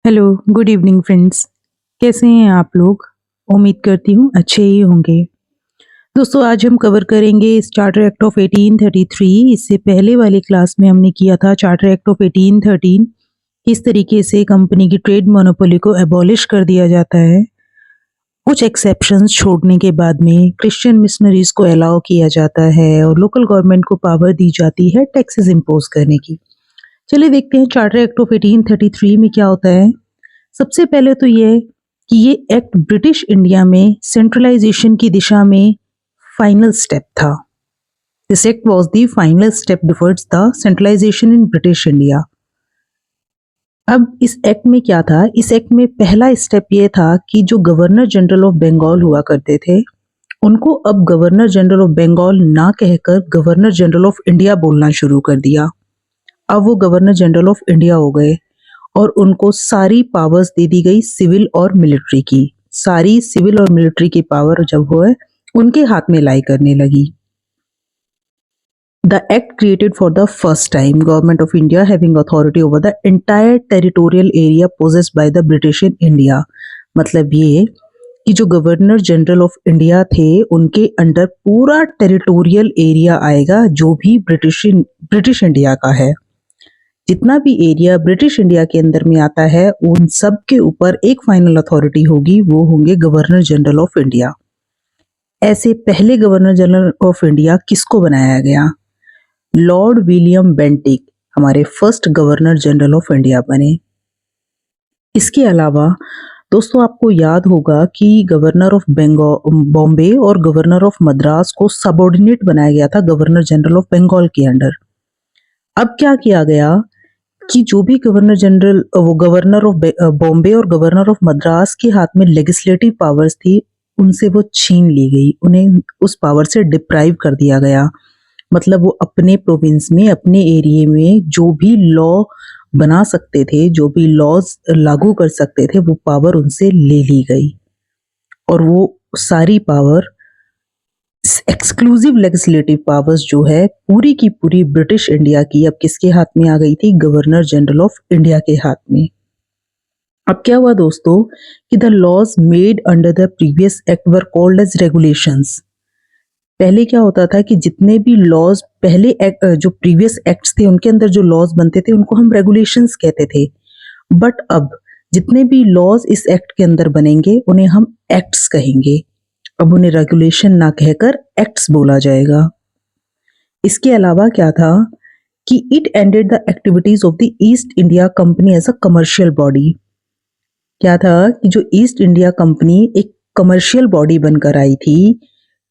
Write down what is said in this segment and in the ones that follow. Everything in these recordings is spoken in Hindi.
Hello, good evening friends. कैसे हैं आप लोग? उम्मीद करती हूँ अच्छे ही होंगे। दोस्तों, आज हम कवर करेंगे चार्टर एक्ट ऑफ 1833। इससे पहले वाली क्लास में हमने किया था चार्टर एक्ट ऑफ 1813, किस तरीके से कंपनी की ट्रेड मोनोपोली को एबॉलिश कर दिया जाता है। कुछ एक्सेप्शंस छोड़ने के बाद में क्रिश्चियन मिशनरीज को अलाउ किया जाता है और लोकल गवर्नमेंट को पावर दी जाती है टैक्सेस इम्पोज करने की। चलिए देखते हैं चार्टर एक्ट ऑफ 1833 में क्या होता है। सबसे पहले तो ये कि ये एक्ट ब्रिटिश इंडिया में सेंट्रलाइजेशन की दिशा में फाइनल स्टेप था। This act was the final step towards the centralisation in British India. अब इस एक्ट में क्या था? इस एक्ट में पहला स्टेप ये था कि जो गवर्नर जनरल ऑफ बंगाल हुआ करते थे, उनको अब गवर्नर जनरल ऑफ बंगाल ना कहकर गवर्नर जनरल ऑफ इंडिया बोलना शुरू कर दिया। अब वो गवर्नर जनरल ऑफ इंडिया हो गए और उनको सारी पावर्स दे दी गई सिविल और मिलिट्री की। सारी सिविल और मिलिट्री की पावर जब वो है उनके हाथ में लाई करने लगी। The act created for the first time government of India having authority over the entire territorial area possessed by the British in India। मतलब ये कि जो गवर्नर जनरल ऑफ इंडिया थे उनके अंडर पूरा टेरिटोरियल एरिया आएगा जो भी ब्रिटिश इंडिया का है। जितना भी एरिया ब्रिटिश इंडिया के अंदर में आता है उन सब के ऊपर एक फाइनल अथॉरिटी होगी, वो होंगे गवर्नर जनरल ऑफ इंडिया। ऐसे पहले गवर्नर जनरल ऑफ इंडिया किसको बनाया गया? लॉर्ड विलियम बेंटिक हमारे first governor general of India बने। इसके अलावा दोस्तों आपको याद होगा कि गवर्नर ऑफ बॉम्बे और गवर्नर ऑफ मद्रास को सबऑर्डिनेट बनाया गया था गवर्नर जनरल ऑफ बंगाल के अंडर। अब क्या किया गया कि जो भी गवर्नर जनरल वो गवर्नर ऑफ बॉम्बे और गवर्नर ऑफ मद्रास के हाथ में लेजिस्लेटिव पावर्स थी, उनसे वो छीन ली गई, उन्हें उस पावर से डिप्राइव कर दिया गया। मतलब वो अपने प्रोविंस में अपने एरिया में जो भी लॉ बना सकते थे, जो भी लॉज लागू कर सकते थे, वो पावर उनसे ले ली गई और वो सारी पावर एक्सक्लूसिव लेजिस्लेटिव पावर्स जो है पूरी की पूरी ब्रिटिश इंडिया की अब किसके हाथ में आ गई थी? गवर्नर जनरल ऑफ इंडिया के हाथ में। अब क्या हुआ दोस्तों कि the laws made under the previous act were called as regulations. पहले क्या होता था कि जितने भी लॉज पहले एक्ट जो प्रीवियस एक्ट्स थे उनके अंदर जो लॉज बनते थे उनको हम रेगुलेशंस कहते थे, बट अब जितने भी लॉज इस एक्ट के अंदर बनेंगे उन्हें हम एक्ट्स कहेंगे। अब उन्हें रेगुलेशन ना कहकर एक्ट्स बोला जाएगा। इसके अलावा क्या था कि it ended the activities of the East India Company as a commercial body. क्या था कि जो ईस्ट इंडिया कंपनी एक कमर्शियल बॉडी बनकर आई थी,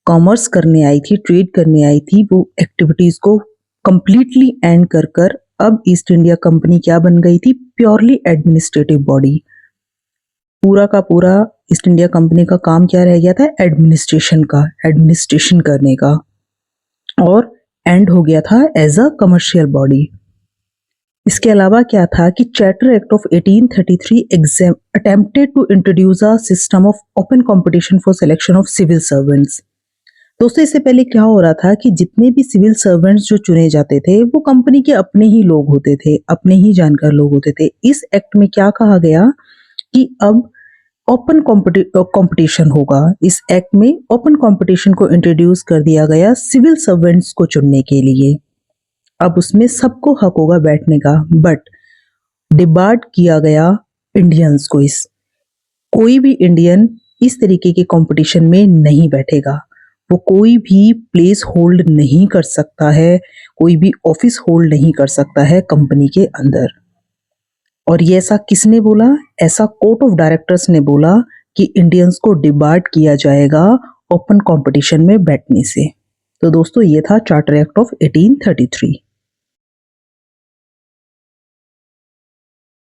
कॉमर्स करने आई थी, ट्रेड करने आई थी, वो एक्टिविटीज को कंप्लीटली एंड कर अब ईस्ट इंडिया कंपनी क्या बन गई थी? Purely administrative body. पूरा का पूरा ईस्ट इंडिया कंपनी का काम क्या रह गया था? एडमिनिस्ट्रेशन का, एडमिनिस्ट्रेशन करने का, और एंड हो गया था एज अ कमर्शियल बॉडी। इसके अलावा क्या था कि charter act of 1833 attempted to introduce a system of open competition for selection of civil servants. दोस्तों इससे पहले क्या हो रहा था कि जितने भी सिविल सर्वेंट्स जो चुने जाते थे वो कंपनी के अपने ही लोग होते थे, अपने ही जानकार लोग होते थे। इस एक्ट में क्या कहा गया कि अब ओपन कंपटीशन होगा। इस एक्ट में ओपन कंपटीशन को इंट्रोड्यूस कर दिया गया सिविल सर्वेंट्स को चुनने के लिए। अब उसमें सबको हक होगा बैठने का, बट डिबार्ड किया गया इंडियंस को। इस कोई भी इंडियन इस तरीके के कंपटीशन में नहीं बैठेगा, वो कोई भी प्लेस होल्ड नहीं कर सकता है, कोई भी ऑफिस होल्ड नहीं कर सकता है कंपनी के अंदर। और ये ऐसा किसने बोला? ऐसा कोर्ट ऑफ डायरेक्टर्स ने बोला कि इंडियंस को डिबार्ड किया जाएगा ओपन कंपटीशन में बैठने से। तो दोस्तों ये था चार्टर एक्ट ऑफ 1833।